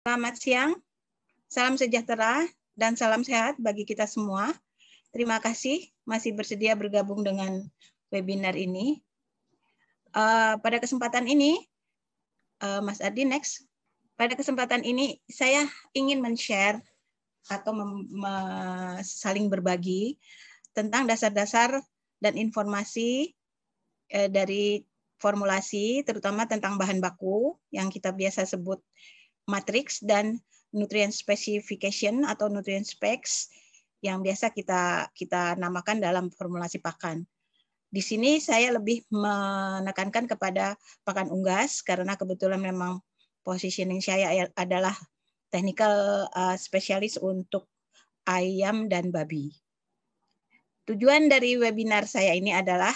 Selamat siang, salam sejahtera, dan salam sehat bagi kita semua. Terima kasih masih bersedia bergabung dengan webinar ini. Pada kesempatan ini, Mas Ardi, next. Pada kesempatan ini, saya ingin men-share atau saling berbagi tentang dasar-dasar dan informasi dari formulasi, terutama tentang bahan baku yang kita biasa sebut matriks dan nutrient specification atau nutrient specs yang biasa kita namakan dalam formulasi pakan. Di sini saya lebih menekankan kepada pakan unggas karena kebetulan memang positioning saya adalah technical spesialis untuk ayam dan babi. Tujuan dari webinar saya ini adalah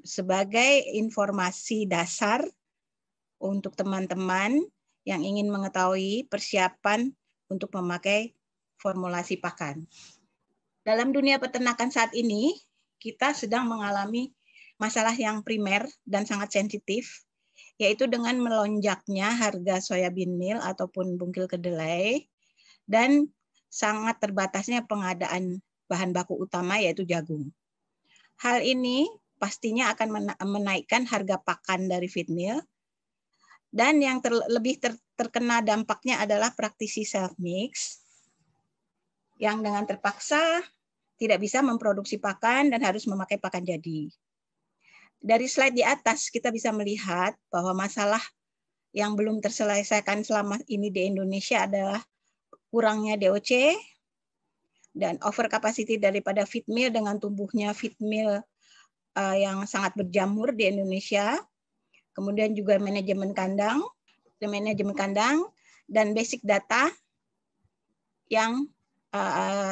sebagai informasi dasar untuk teman-teman yang ingin mengetahui persiapan untuk memakai formulasi pakan. Dalam dunia peternakan saat ini, kita sedang mengalami masalah yang primer dan sangat sensitif, yaitu dengan melonjaknya harga soybean meal ataupun bungkil kedelai, dan sangat terbatasnya pengadaan bahan baku utama yaitu jagung. Hal ini pastinya akan menaikkan harga pakan dari feed mill, dan yang lebih terkena dampaknya adalah praktisi self mix yang dengan terpaksa tidak bisa memproduksi pakan dan harus memakai pakan jadi. Dari slide di atas kita bisa melihat bahwa masalah yang belum terselesaikan selama ini di Indonesia adalah kurangnya DOC dan overcapacity daripada feed mill dengan tumbuhnya feed mill yang sangat berjamur di Indonesia. Kemudian juga manajemen kandang dan basic data yang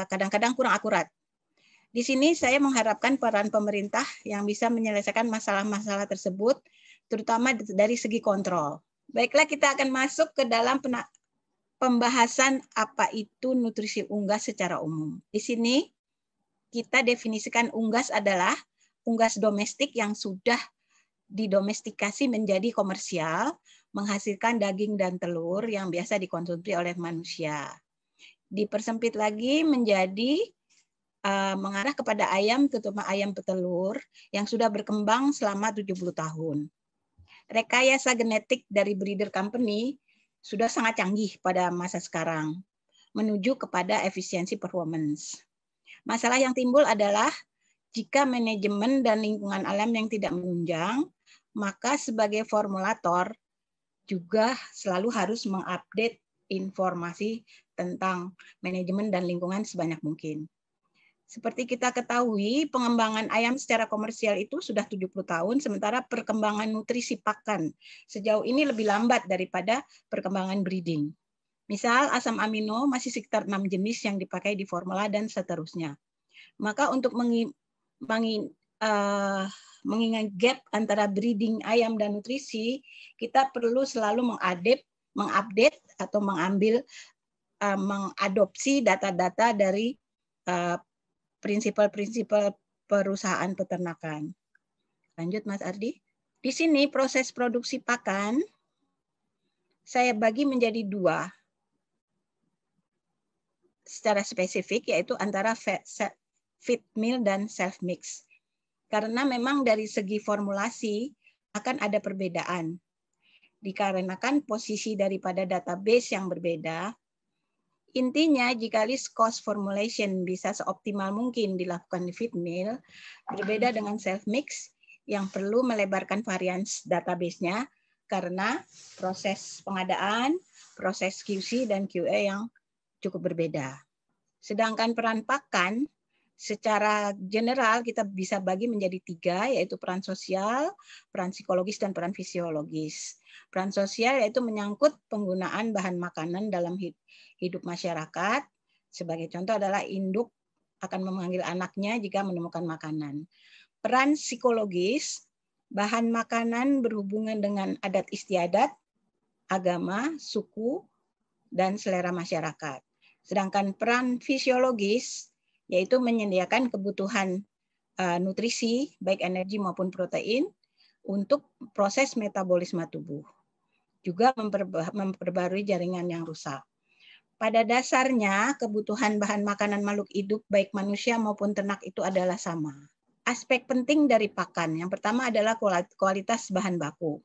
kadang-kadang kurang akurat. Di sini saya mengharapkan peran pemerintah yang bisa menyelesaikan masalah-masalah tersebut, terutama dari segi kontrol. Baiklah, kita akan masuk ke dalam pembahasan apa itu nutrisi unggas secara umum. Di sini kita definisikan unggas adalah unggas domestik yang sudah didomestikasi menjadi komersial, menghasilkan daging dan telur yang biasa dikonsumsi oleh manusia. Dipersempit lagi menjadi mengarah kepada ayam, terutama ayam petelur, yang sudah berkembang selama 70 tahun. Rekayasa genetik dari breeder company sudah sangat canggih pada masa sekarang, menuju kepada efisiensi performance. Masalah yang timbul adalah jika manajemen dan lingkungan alam yang tidak menunjang, maka sebagai formulator juga selalu harus mengupdate informasi tentang manajemen dan lingkungan sebanyak mungkin. Seperti kita ketahui, pengembangan ayam secara komersial itu sudah 70 tahun, sementara perkembangan nutrisi pakan sejauh ini lebih lambat daripada perkembangan breeding. Misal, asam amino masih sekitar 6 jenis yang dipakai di formula dan seterusnya. Maka untuk mengingat gap antara breeding ayam dan nutrisi, kita perlu selalu mengupdate atau mengadopsi data-data dari prinsipal-prinsipal perusahaan peternakan. Lanjut, Mas Ardi. Di sini proses produksi pakan saya bagi menjadi dua secara spesifik, yaitu antara feed mill dan self mix. Karena memang dari segi formulasi akan ada perbedaan. Dikarenakan posisi daripada database yang berbeda, intinya jika list cost formulation bisa seoptimal mungkin dilakukan di feed mill, berbeda dengan self mix yang perlu melebarkan varians database-nya karena proses pengadaan, proses QC dan QA yang cukup berbeda. Sedangkan peran pakan secara general kita bisa bagi menjadi tiga, yaitu peran sosial, peran psikologis, dan peran fisiologis. Peran sosial yaitu menyangkut penggunaan bahan makanan dalam hidup masyarakat. Sebagai contoh adalah induk akan memanggil anaknya jika menemukan makanan. Peran psikologis, bahan makanan berhubungan dengan adat istiadat, agama, suku, dan selera masyarakat. Sedangkan peran fisiologis yaitu menyediakan kebutuhan nutrisi, baik energi maupun protein, untuk proses metabolisme tubuh. juga memperbarui jaringan yang rusak. Pada dasarnya, kebutuhan bahan makanan makhluk hidup, baik manusia maupun ternak, itu adalah sama. Aspek penting dari pakan, yang pertama adalah kualitas bahan baku.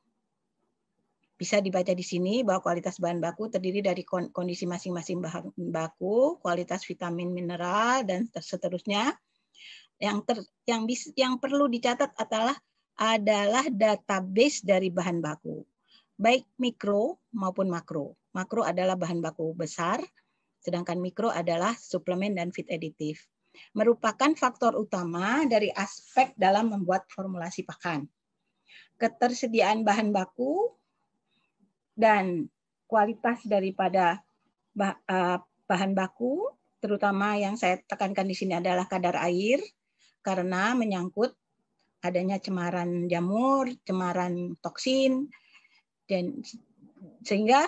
Bisa dibaca di sini bahwa kualitas bahan baku terdiri dari kondisi masing-masing bahan baku, kualitas vitamin, mineral, dan seterusnya. Yang perlu dicatat adalah database dari bahan baku, baik mikro maupun makro. Makro adalah bahan baku besar, sedangkan mikro adalah suplemen dan feed additive. Merupakan faktor utama dari aspek dalam membuat formulasi pakan. Ketersediaan bahan baku dan kualitas daripada bahan baku, terutama yang saya tekankan di sini adalah kadar air, karena menyangkut adanya cemaran jamur, cemaran toksin, dan sehingga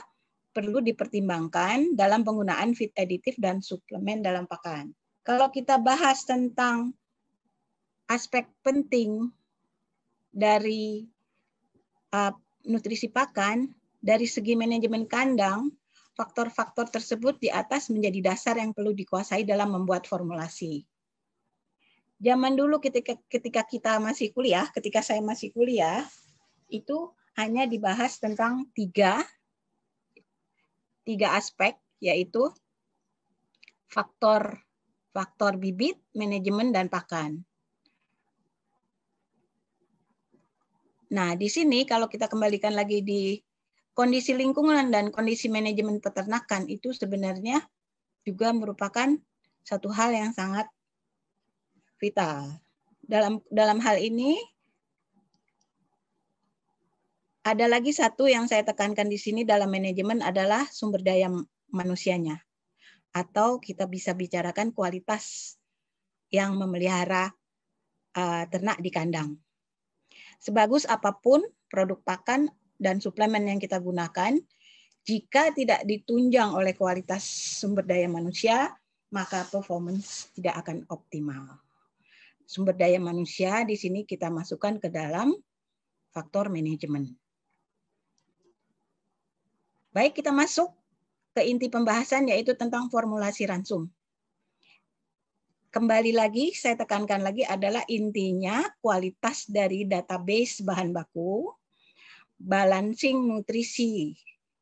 perlu dipertimbangkan dalam penggunaan feed additive dan suplemen dalam pakan. Kalau kita bahas tentang aspek penting dari nutrisi pakan, dari segi manajemen kandang, faktor-faktor tersebut di atas menjadi dasar yang perlu dikuasai dalam membuat formulasi. Zaman dulu ketika kita masih kuliah, ketika saya masih kuliah, itu hanya dibahas tentang tiga aspek, yaitu faktor bibit, manajemen, dan pakan. Nah, di sini kalau kita kembalikan lagi di kondisi lingkungan dan kondisi manajemen peternakan, itu sebenarnya juga merupakan satu hal yang sangat vital. Dalam hal ini, ada lagi satu yang saya tekankan di sini dalam manajemen adalah sumber daya manusianya. Atau kita bisa bicarakan kualitas yang memelihara ternak di kandang. Sebagus apapun produk pakan dan suplemen yang kita gunakan, jika tidak ditunjang oleh kualitas sumber daya manusia, maka performance tidak akan optimal. Sumber daya manusia di sini kita masukkan ke dalam faktor manajemen. Baik, kita masuk ke inti pembahasan, yaitu tentang formulasi ransum. Kembali lagi, saya tekankan lagi adalah intinya kualitas dari database bahan baku, balancing nutrisi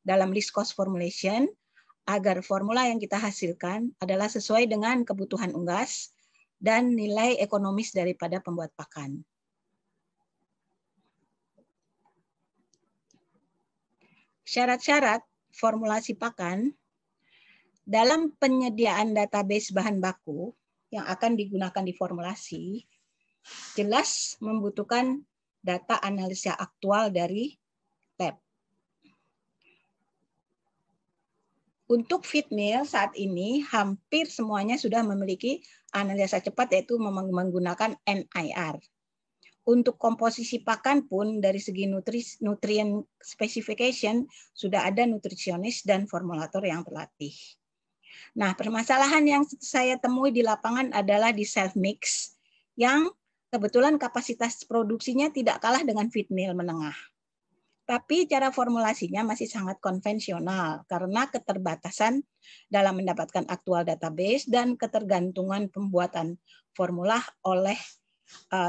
dalam list cost formulation, agar formula yang kita hasilkan adalah sesuai dengan kebutuhan unggas dan nilai ekonomis daripada pembuat pakan. Syarat-syarat formulasi pakan dalam penyediaan database bahan baku yang akan digunakan di formulasi, jelas membutuhkan data analisa aktual dari lab. Untuk feed mill saat ini hampir semuanya sudah memiliki analisa cepat, yaitu menggunakan NIR. Untuk komposisi pakan pun dari segi nutrient specification sudah ada nutrisionis dan formulator yang terlatih. Nah, permasalahan yang saya temui di lapangan adalah di self mix yang kebetulan kapasitas produksinya tidak kalah dengan feed mill menengah. Tapi cara formulasinya masih sangat konvensional karena keterbatasan dalam mendapatkan aktual database dan ketergantungan pembuatan formula oleh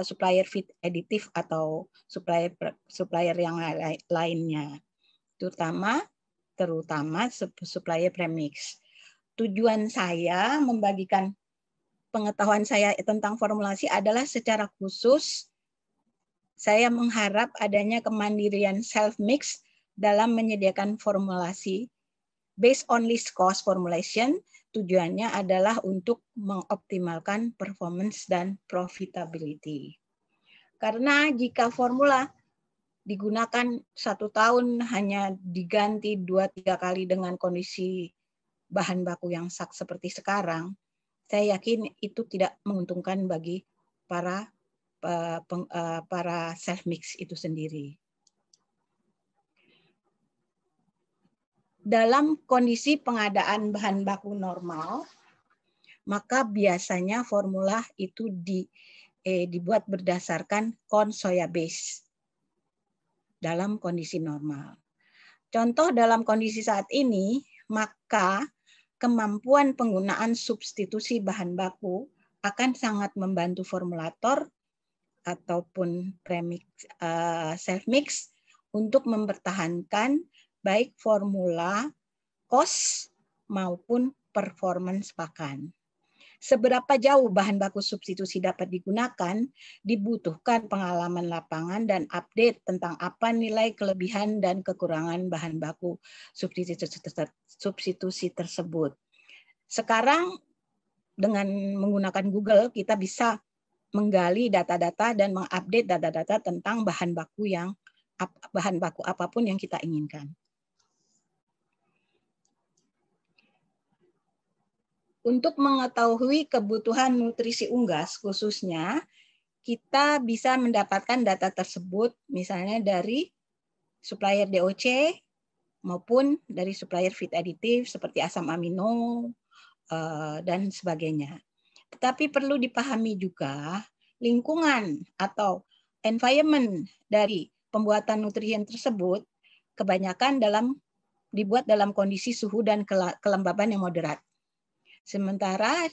supplier feed additive atau supplier yang lainnya, terutama supplier premix. Tujuan saya membagikan pengetahuan saya tentang formulasi adalah secara khusus saya mengharap adanya kemandirian self-mix dalam menyediakan formulasi based on list cost formulation. Tujuannya adalah untuk mengoptimalkan performance dan profitability. Karena jika formula digunakan 1 tahun hanya diganti 2-3 kali dengan kondisi bahan baku yang seperti sekarang, saya yakin itu tidak menguntungkan bagi para self mix itu sendiri. Dalam kondisi pengadaan bahan baku normal, maka biasanya formula itu dibuat berdasarkan corn soya base dalam kondisi normal. Contoh dalam kondisi saat ini, maka kemampuan penggunaan substitusi bahan baku akan sangat membantu formulator ataupun premix, self-mix untuk mempertahankan baik formula, cost, maupun performance pakan. Seberapa jauh bahan baku substitusi dapat digunakan, dibutuhkan pengalaman lapangan dan update tentang apa nilai kelebihan dan kekurangan bahan baku substitusi tersebut. Sekarang dengan menggunakan Google, kita bisa menggali data-data dan mengupdate data-data tentang bahan baku apapun yang kita inginkan. Untuk mengetahui kebutuhan nutrisi unggas khususnya, kita bisa mendapatkan data tersebut misalnya dari supplier DOC maupun dari supplier feed additive seperti asam amino dan sebagainya. Tetapi perlu dipahami juga lingkungan atau environment dari pembuatan nutrien tersebut kebanyakan dibuat dalam kondisi suhu dan kelembaban yang moderat. Sementara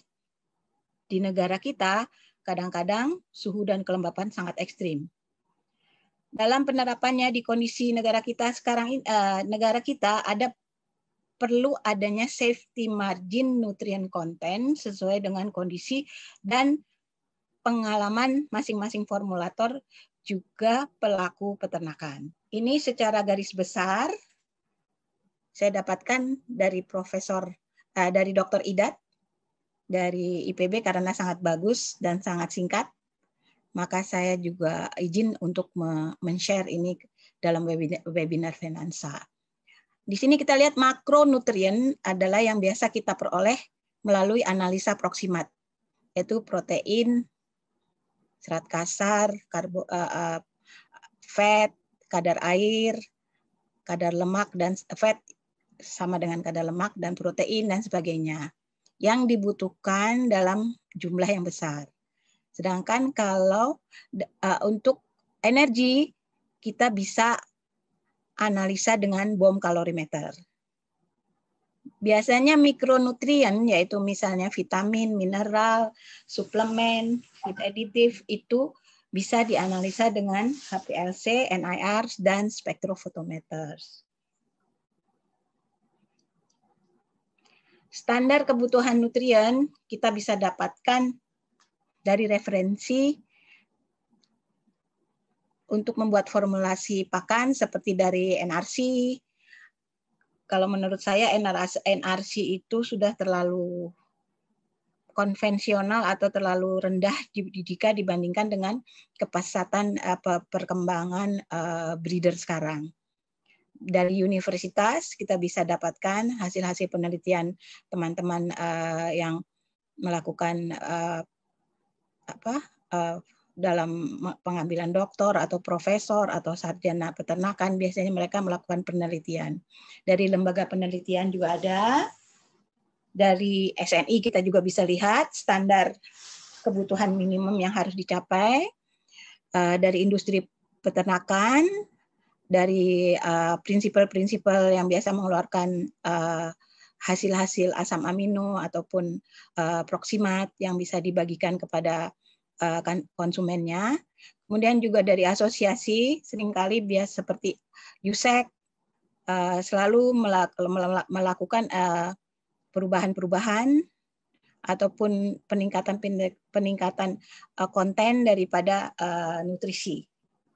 di negara kita kadang-kadang suhu dan kelembapan sangat ekstrim. Dalam penerapannya di kondisi negara kita sekarang, negara kita perlu adanya safety margin nutrient content sesuai dengan kondisi dan pengalaman masing-masing formulator juga pelaku peternakan. Ini secara garis besar saya dapatkan dari dari Dr. Idat dari IPB karena sangat bagus dan sangat singkat. Maka saya juga izin untuk men-share ini dalam webinar Finansa. Di sini kita lihat makronutrien adalah yang biasa kita peroleh melalui analisa proksimat, yaitu protein, serat kasar, fat, kadar air, kadar lemak dan fat sama dengan kadar lemak dan protein dan sebagainya yang dibutuhkan dalam jumlah yang besar. Sedangkan kalau untuk energi kita bisa analisa dengan bom kalorimeter. Biasanya mikronutrien yaitu misalnya vitamin, mineral, suplemen, feed additive itu bisa dianalisa dengan HPLC, NIR, dan spektrofotometers. Standar kebutuhan nutrien kita bisa dapatkan dari referensi untuk membuat formulasi pakan seperti dari NRC. Kalau menurut saya NRC itu sudah terlalu konvensional atau terlalu rendah jika dibandingkan dengan kepesatan perkembangan breeder sekarang. Dari universitas kita bisa dapatkan hasil-hasil penelitian teman-teman yang melakukan dalam pengambilan doktor atau profesor atau sarjana peternakan, biasanya mereka melakukan penelitian. Dari lembaga penelitian juga ada, dari SNI kita juga bisa lihat standar kebutuhan minimum yang harus dicapai, dari industri peternakan, dari prinsipal-prinsipal yang biasa mengeluarkan hasil-hasil asam amino ataupun proksimat yang bisa dibagikan kepada konsumennya. Kemudian juga dari asosiasi, seringkali biasa seperti USEC selalu melakukan perubahan-perubahan ataupun peningkatan konten daripada nutrisi.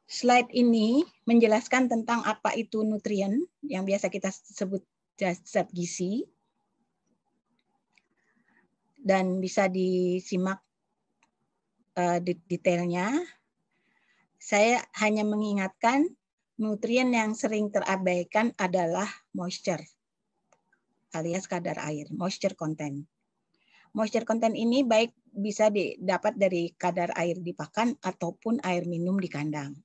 Slide ini menjelaskan tentang apa itu nutrien yang biasa kita sebut zat gizi dan bisa disimak detailnya. Saya hanya mengingatkan nutrien yang sering terabaikan adalah moisture alias kadar air, moisture content. Moisture content ini baik bisa didapat dari kadar air di pakan ataupun air minum di kandang.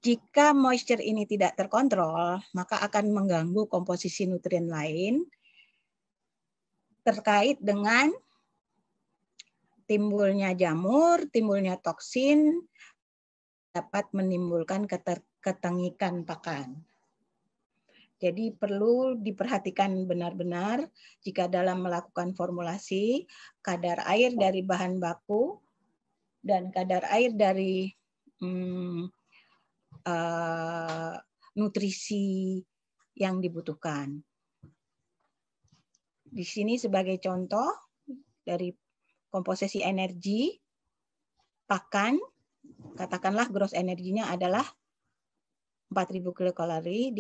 Jika moisture ini tidak terkontrol, maka akan mengganggu komposisi nutrien lain terkait dengan timbulnya jamur, timbulnya toksin, dapat menimbulkan ketengikan pakan. Jadi perlu diperhatikan benar-benar jika dalam melakukan formulasi, kadar air dari bahan baku dan kadar air dari nutrisi yang dibutuhkan. Di sini sebagai contoh dari komposisi energi, pakan, katakanlah gross energinya adalah 4.000 kilokalori.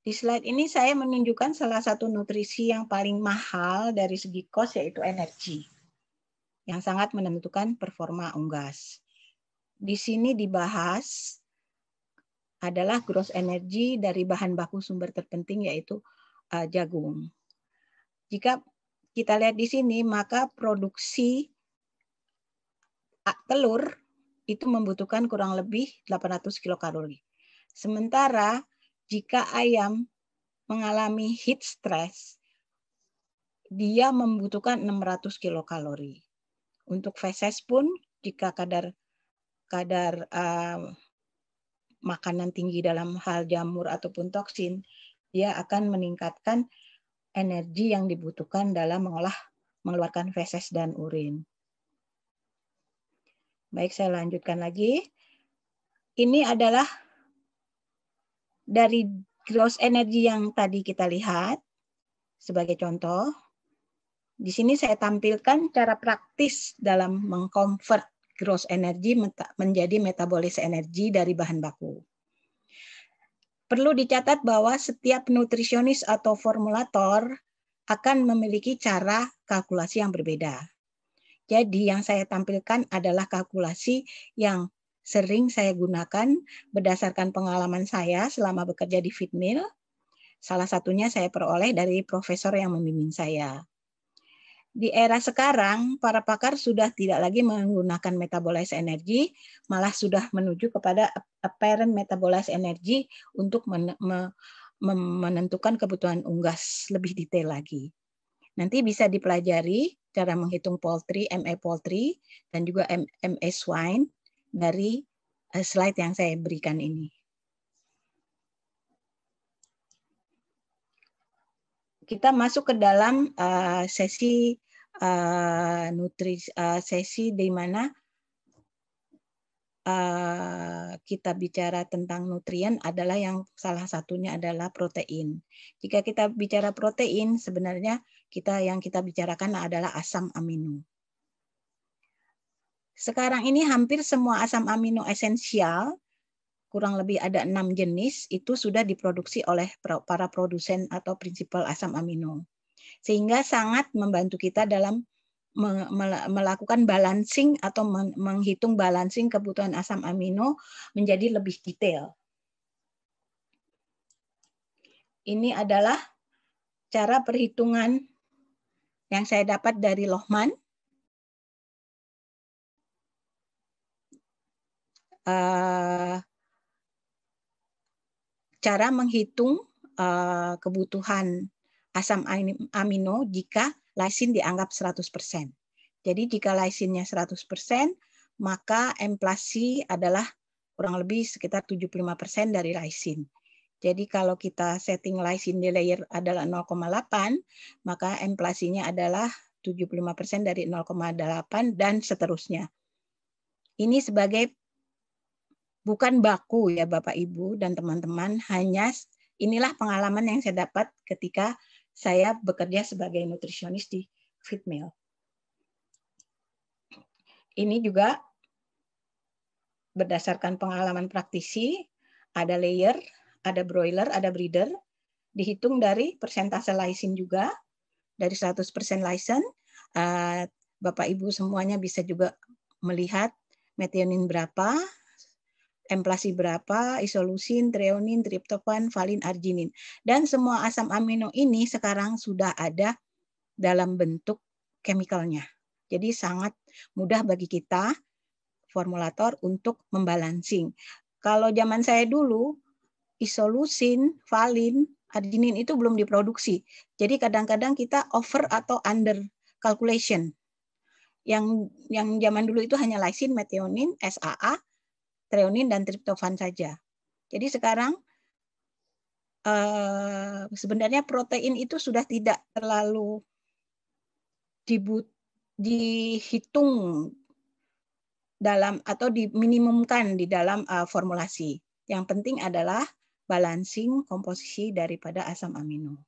Di slide ini saya menunjukkan salah satu nutrisi yang paling mahal dari segi cost, yaitu energi, yang sangat menentukan performa unggas. Di sini dibahas adalah gross energi dari bahan baku sumber terpenting, yaitu jagung. Jika kita lihat di sini, maka produksi telur itu membutuhkan kurang lebih 800 kilokalori. Sementara jika ayam mengalami heat stress, dia membutuhkan 600 kilokalori. Untuk feses pun, jika kadar makanan tinggi dalam hal jamur ataupun toksin, dia akan meningkatkan energi yang dibutuhkan dalam mengeluarkan feses dan urin. Baik, saya lanjutkan lagi. Ini adalah dari gross energy yang tadi kita lihat sebagai contoh. Di sini saya tampilkan cara praktis dalam mengkonvert gross energy menjadi metabolis energi dari bahan baku. Perlu dicatat bahwa setiap nutrisionis atau formulator akan memiliki cara kalkulasi yang berbeda. Jadi yang saya tampilkan adalah kalkulasi yang sering saya gunakan berdasarkan pengalaman saya selama bekerja di Feedmill. Salah satunya saya peroleh dari profesor yang membimbing saya. Di era sekarang, para pakar sudah tidak lagi menggunakan metabolized energy, malah sudah menuju kepada apparent metabolized energy untuk menentukan kebutuhan unggas lebih detail lagi. Nanti bisa dipelajari cara menghitung poultry, MA poultry, dan juga MA swine dari slide yang saya berikan ini. Kita masuk ke dalam sesi sesi di mana kita bicara tentang nutrien adalah yang salah satunya adalah protein. Jika kita bicara protein, sebenarnya yang kita bicarakan adalah asam amino. Sekarang ini hampir semua asam amino esensial, kurang lebih ada 6 jenis, itu sudah diproduksi oleh para produsen atau prinsipal asam amino. Sehingga sangat membantu kita dalam melakukan balancing atau menghitung balancing kebutuhan asam amino menjadi lebih detail. Ini adalah cara perhitungan yang saya dapat dari Lohmann. Cara menghitung kebutuhan asam amino jika lysin dianggap 100%. Jadi jika lysinnya 100%, maka M+C adalah kurang lebih sekitar 75% dari lysin. Jadi kalau kita setting lysin di layer adalah 0,8, maka M+C-nya adalah 75% dari 0,8 dan seterusnya. Ini sebagai bukan baku ya Bapak Ibu dan teman-teman, hanya inilah pengalaman yang saya dapat ketika saya bekerja sebagai nutrisionis di Feedmill. Ini juga berdasarkan pengalaman praktisi, ada layer, ada broiler, ada breeder, dihitung dari persentase lysin juga, dari 100% lysin, Bapak Ibu semuanya bisa juga melihat methionine berapa, M+C berapa, isoleucin, treonin, triptofan, valin, arginin. Dan semua asam amino ini sekarang sudah ada dalam bentuk chemicalnya. Jadi sangat mudah bagi kita, formulator, untuk membalancing. Kalau zaman saya dulu, isoleucin, valin, arginin itu belum diproduksi. Jadi kadang-kadang kita over atau under calculation. Yang zaman dulu itu hanya lysin, methionine, SAA, treonin dan triptofan saja. Jadi sekarang sebenarnya protein itu sudah tidak terlalu dihitung dalam atau diminimumkan di dalam formulasi. Yang penting adalah balancing komposisi daripada asam amino.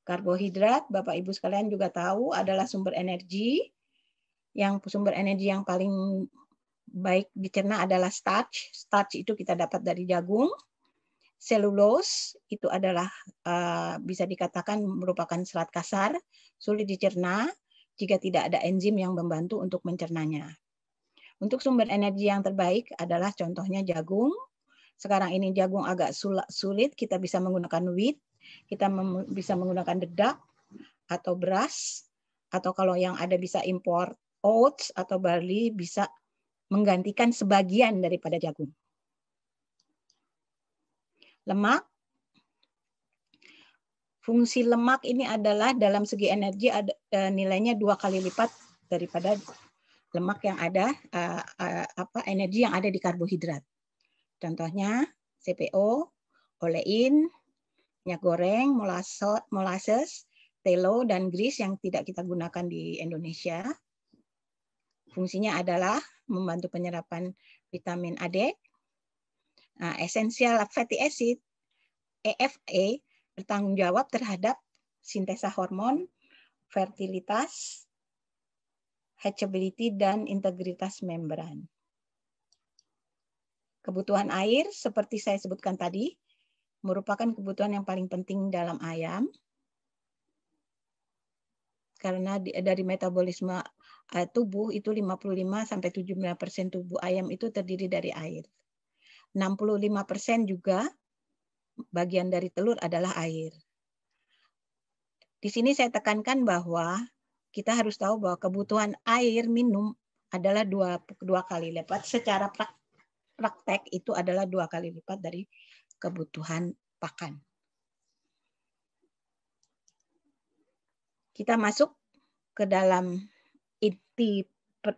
Karbohidrat, Bapak Ibu sekalian juga tahu, adalah sumber energi. Sumber energi yang paling baik dicerna adalah starch. Starch itu kita dapat dari jagung. Selulose itu adalah bisa dikatakan merupakan serat kasar, sulit dicerna jika tidak ada enzim yang membantu untuk mencernanya. Untuk sumber energi yang terbaik adalah contohnya jagung. Sekarang ini jagung agak sulit, kita bisa menggunakan wheat, kita bisa menggunakan dedak atau beras, atau kalau yang ada bisa impor oats atau barley, bisa menggantikan sebagian daripada jagung. Lemak. Fungsi lemak ini adalah dalam segi energi nilainya 2 kali lipat daripada lemak yang ada, energi yang ada di karbohidrat. Contohnya CPO, olein, minyak goreng, molasses, telo, dan grease yang tidak kita gunakan di Indonesia. Fungsinya adalah membantu penyerapan vitamin A, D. Essential fatty acid, EFA, bertanggung jawab terhadap sintesa hormon, fertilitas, hatchability, dan integritas membran. Kebutuhan air, seperti saya sebutkan tadi, merupakan kebutuhan yang paling penting dalam ayam. Karena dari metabolisme tubuh itu 55-79% tubuh ayam itu terdiri dari air. 65% juga bagian dari telur adalah air. Di sini saya tekankan bahwa kita harus tahu bahwa kebutuhan air minum adalah dua kali lipat. Secara praktek itu adalah 2 kali lipat dari kebutuhan pakan. Kita masuk ke dalam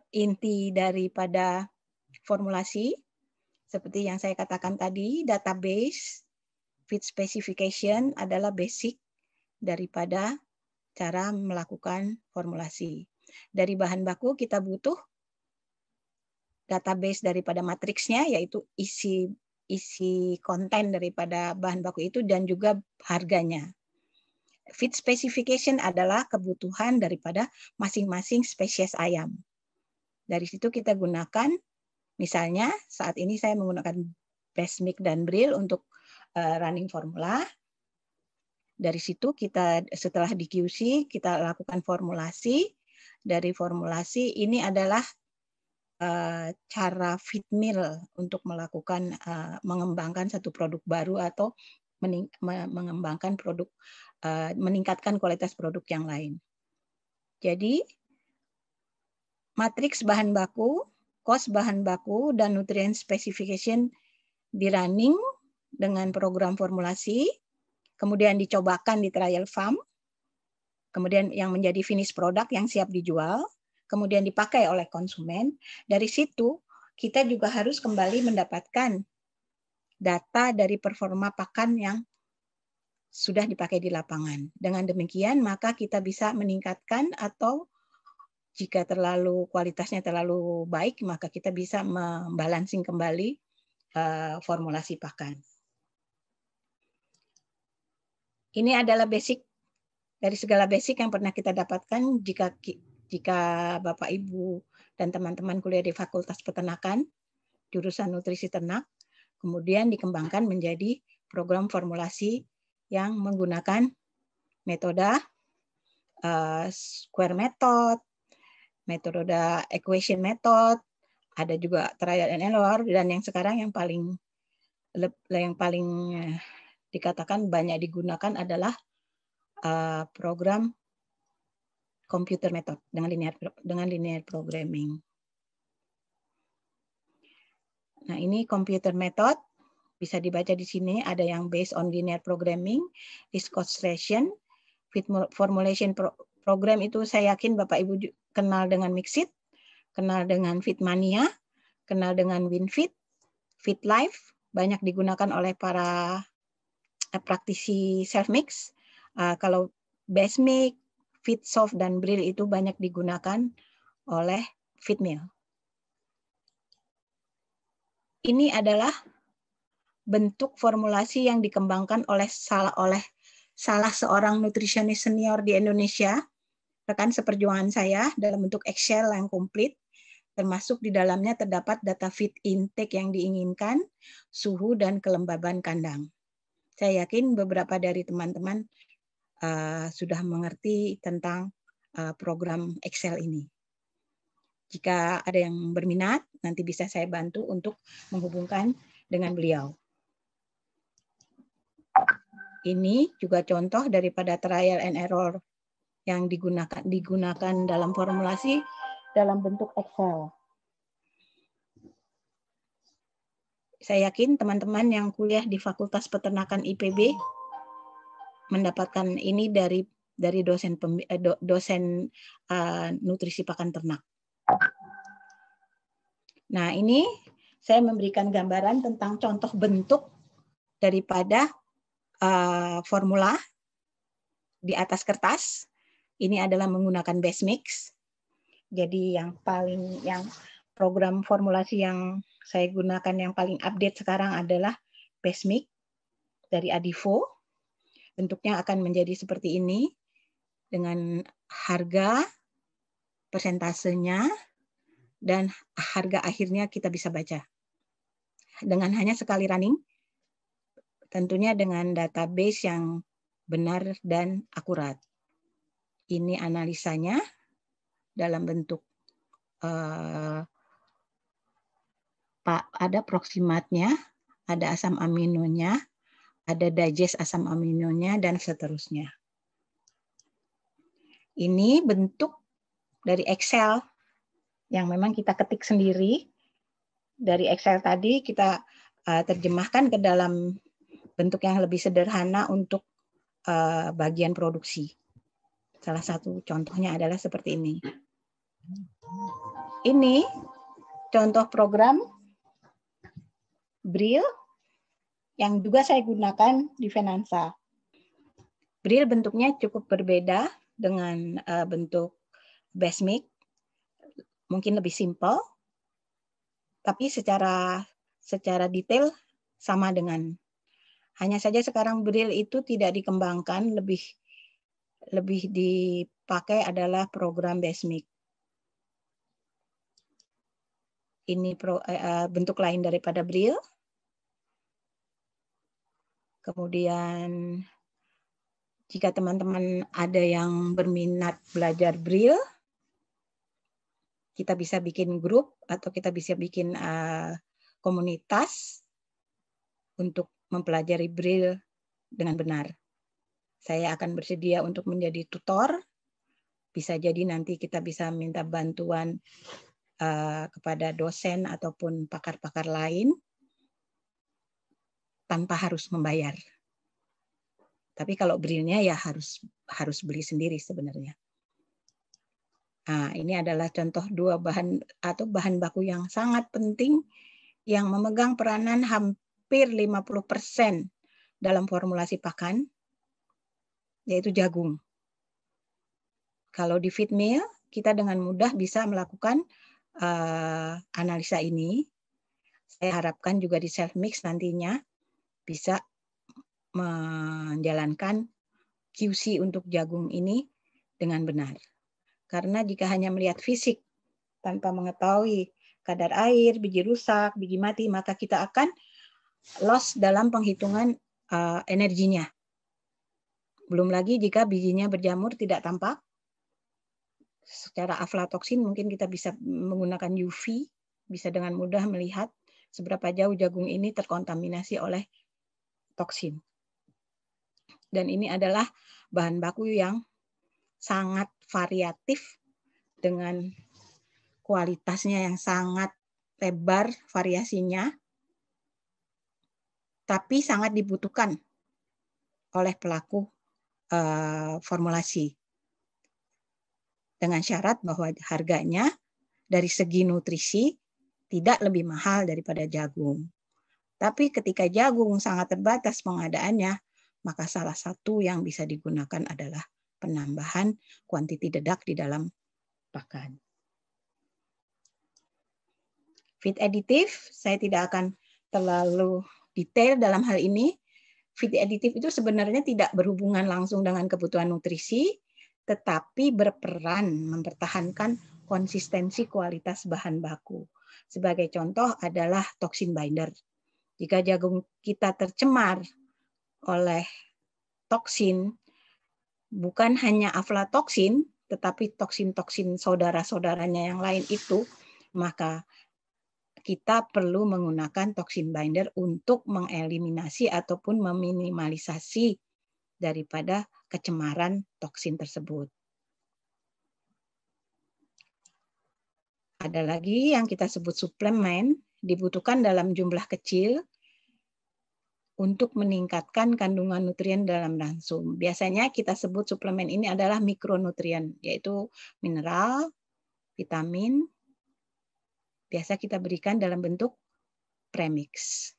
inti daripada formulasi. Seperti yang saya katakan tadi, database, feed specification adalah basic daripada cara melakukan formulasi. Dari bahan baku kita butuh database daripada matriksnya, yaitu isi konten daripada bahan baku itu dan juga harganya. Feed specification adalah kebutuhan daripada masing-masing spesies ayam. Dari situ kita gunakan, misalnya saat ini saya menggunakan Besmik dan Bril untuk running formula. Dari situ kita setelah di QC kita lakukan formulasi. Dari formulasi ini adalah cara feed mill untuk melakukan mengembangkan satu produk baru atau mengembangkan produk, meningkatkan kualitas produk yang lain. Jadi matriks bahan baku, cost bahan baku, dan nutrient specification di running dengan program formulasi, kemudian dicobakan di trial farm, kemudian yang menjadi finish product yang siap dijual, kemudian dipakai oleh konsumen. Dari situ kita juga harus kembali mendapatkan data dari performa pakan yang sudah dipakai di lapangan. Dengan demikian maka kita bisa meningkatkan, atau jika kualitasnya terlalu baik maka kita bisa membalancing kembali formulasi pakan. Ini adalah basic dari segala basic yang pernah kita dapatkan jika Bapak Ibu dan teman-teman kuliah di Fakultas Peternakan, jurusan nutrisi ternak, kemudian dikembangkan menjadi program formulasi yang menggunakan metode square method, metode equation method, ada juga trial and error, dan yang sekarang yang paling dikatakan banyak digunakan adalah program computer method dengan linear programming. Nah, ini computer method bisa dibaca di sini, ada yang based on linear programming, discostration, feed formulation program itu saya yakin Bapak Ibu kenal dengan Mixit, kenal dengan Feedmania, kenal dengan WinFeed, FeedLife, banyak digunakan oleh para praktisi self-mix. Kalau Basemic, Fitsoft, dan Brill itu banyak digunakan oleh Fitmill. Ini adalah bentuk formulasi yang dikembangkan oleh salah seorang nutrisionis senior di Indonesia, rekan seperjuangan saya, dalam bentuk Excel yang komplit, termasuk di dalamnya terdapat data feed intake yang diinginkan, suhu, dan kelembaban kandang. Saya yakin beberapa dari teman-teman sudah mengerti tentang program Excel ini. Jika ada yang berminat, nanti bisa saya bantu untuk menghubungkan dengan beliau. Ini juga contoh daripada trial and error yang digunakan dalam formulasi dalam bentuk Excel. Saya yakin teman-teman yang kuliah di Fakultas Peternakan IPB mendapatkan ini dari dosen nutrisi pakan ternak. Nah, ini saya memberikan gambaran tentang contoh bentuk daripada formula di atas kertas. Ini adalah menggunakan Basemic. Jadi yang program formulasi yang saya gunakan yang paling update sekarang adalah Basemic dari Adivo. Bentuknya akan menjadi seperti ini dengan harga, persentasenya, dan harga akhirnya kita bisa baca. Dengan hanya sekali running, tentunya dengan database yang benar dan akurat. Ini analisanya dalam bentuk ada proximatnya, ada asam aminonya, ada digest asam aminonya, dan seterusnya. Ini bentuk dari Excel yang memang kita ketik sendiri. Dari Excel tadi kita terjemahkan ke dalam bentuk yang lebih sederhana untuk bagian produksi. Salah satu contohnya adalah seperti ini. Ini contoh program Brill yang juga saya gunakan di Finansa. Brill bentuknya cukup berbeda dengan bentuk Basemic, mungkin lebih simpel, tapi secara detail sama dengan. Hanya saja sekarang Brill itu tidak dikembangkan, lebih dipakai adalah program Basemic. Ini bentuk lain daripada Brill. Kemudian jika teman-teman ada yang berminat belajar Brill, kita bisa bikin grup atau kita bisa bikin komunitas untuk mempelajari Brill dengan benar. Saya akan bersedia untuk menjadi tutor. Bisa jadi nanti kita bisa minta bantuan kepada dosen ataupun pakar-pakar lain tanpa harus membayar. Tapi kalau Brill-nya ya harus beli sendiri sebenarnya. Nah, ini adalah contoh dua bahan baku yang sangat penting yang memegang peranan hampir 50% dalam formulasi pakan, yaitu jagung. Kalau di Fitmill, kita dengan mudah bisa melakukan analisa ini. Saya harapkan juga di self-mix nantinya bisa menjalankan QC untuk jagung ini dengan benar. Karena jika hanya melihat fisik tanpa mengetahui kadar air, biji rusak, biji mati, maka kita akan loss dalam penghitungan energinya. Belum lagi jika bijinya berjamur tidak tampak, secara aflatoksin mungkin kita bisa menggunakan UV, bisa dengan mudah melihat seberapa jauh jagung ini terkontaminasi oleh toksin. Dan ini adalah bahan baku yang sangat variatif dengan kualitasnya yang sangat lebar variasinya, tapi sangat dibutuhkan oleh pelaku formulasi. Dengan syarat bahwa harganya dari segi nutrisi tidak lebih mahal daripada jagung. Tapi ketika jagung sangat terbatas pengadaannya, maka salah satu yang bisa digunakan adalah penambahan kuantiti dedak di dalam pakan. Feed additive, saya tidak akan terlalu detail dalam hal ini. Feed additive itu sebenarnya tidak berhubungan langsung dengan kebutuhan nutrisi, tetapi berperan mempertahankan konsistensi kualitas bahan baku. Sebagai contoh adalah toxin binder. Jika jagung kita tercemar oleh toksin, bukan hanya aflatoksin, tetapi toksin-toksin saudara-saudaranya yang lain itu, maka kita perlu menggunakan toxin binder untuk mengeliminasi ataupun meminimalisasi daripada kecemaran toksin tersebut. Ada lagi yang kita sebut suplemen, dibutuhkan dalam jumlah kecil untuk meningkatkan kandungan nutrien dalam ransum. Biasanya kita sebut suplemen ini adalah mikronutrien, yaitu mineral, vitamin, biasa kita berikan dalam bentuk premix.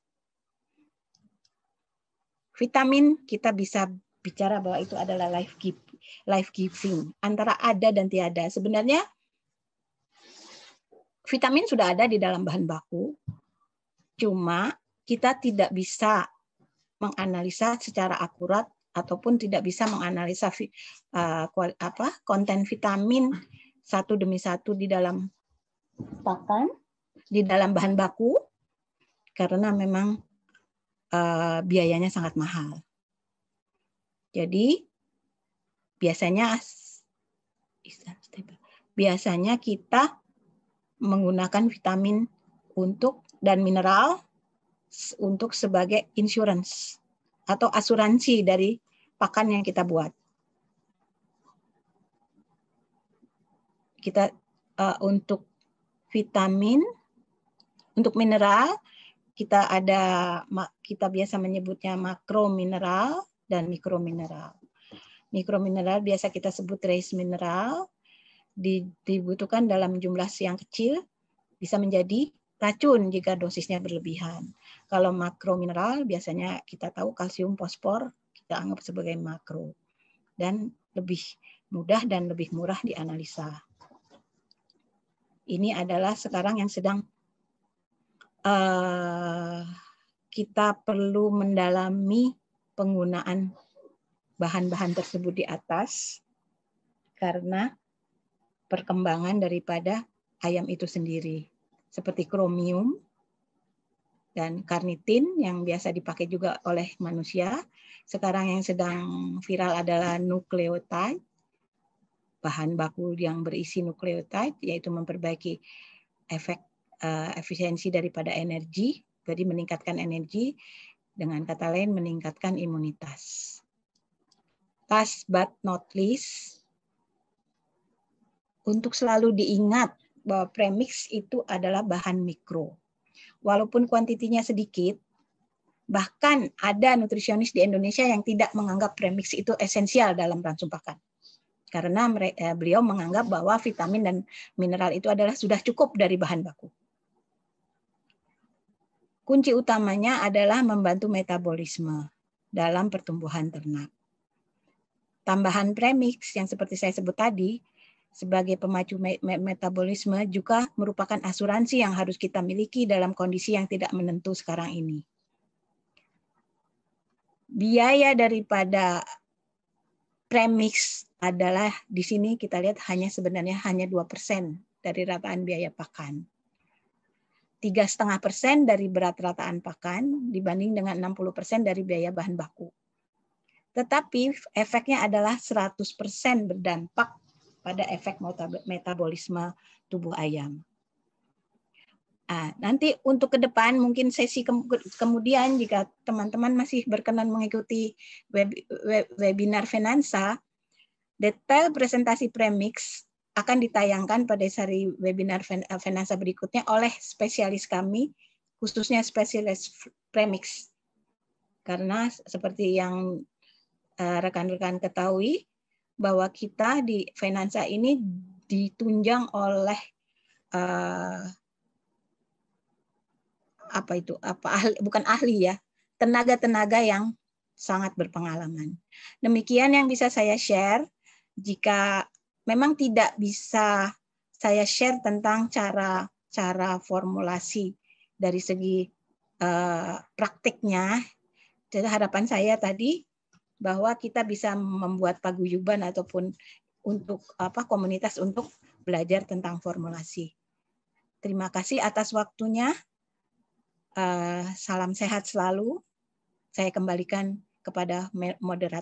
Vitamin kita bisa bicara bahwa itu adalah life giving, antara ada dan tiada. Sebenarnya vitamin sudah ada di dalam bahan baku, cuma kita tidak bisa menganalisa secara akurat ataupun tidak bisa menganalisa konten vitamin satu demi satu di dalam pakan, di dalam bahan baku, karena memang biayanya sangat mahal. Jadi biasanya kita menggunakan vitamin dan mineral untuk sebagai insurance atau asuransi dari pakan yang kita buat. Kita untuk vitamin, untuk mineral kita biasa menyebutnya makromineral dan mikromineral. Mikromineral biasa kita sebut trace mineral, dibutuhkan dalam jumlah yang kecil, bisa menjadi racun jika dosisnya berlebihan. Kalau makromineral biasanya kita tahu kalsium, fosfor, kita anggap sebagai makro. Dan lebih mudah dan lebih murah dianalisa. Ini adalah sekarang yang sedang kita perlu mendalami penggunaan bahan-bahan tersebut di atas karena perkembangan daripada ayam itu sendiri. Seperti kromium dan karnitin yang biasa dipakai juga oleh manusia. Sekarang yang sedang viral adalah nukleotide, bahan baku yang berisi nukleotide, yaitu memperbaiki efisiensi daripada energi, jadi meningkatkan energi, dengan kata lain meningkatkan imunitas. Last but not least, untuk selalu diingat bahwa premix itu adalah bahan mikro. Walaupun kuantitinya sedikit, bahkan ada nutrisionis di Indonesia yang tidak menganggap premix itu esensial dalam ransum pakan. Karena beliau menganggap bahwa vitamin dan mineral itu adalah sudah cukup dari bahan baku. Kunci utamanya adalah membantu metabolisme dalam pertumbuhan ternak. Tambahan premix yang seperti saya sebut tadi, sebagai pemacu metabolisme juga merupakan asuransi yang harus kita miliki dalam kondisi yang tidak menentu sekarang ini. Biaya daripada premix adalah di sini kita lihat sebenarnya hanya 2% dari rataan biaya pakan. 3,5% dari berat rataan pakan dibanding dengan 60% dari biaya bahan baku. Tetapi efeknya adalah 100% berdampak pada efek metabolisme tubuh ayam. Nanti untuk ke depan, mungkin sesi kemudian jika teman-teman masih berkenan mengikuti webinar Finansa, detail presentasi premix akan ditayangkan pada seri webinar Finansa berikutnya oleh spesialis kami, khususnya spesialis premix. Karena seperti yang rekan-rekan ketahui, bahwa kita di Finansa ini ditunjang oleh bukan ahli ya, tenaga-tenaga yang sangat berpengalaman. Demikian yang bisa saya share. Jika memang tidak bisa saya share tentang cara formulasi dari segi praktiknya, jadi harapan saya tadi bahwa kita bisa membuat paguyuban ataupun untuk komunitas untuk belajar tentang formulasi. Terima kasih atas waktunya. Salam sehat selalu. Saya kembalikan kepada moderator.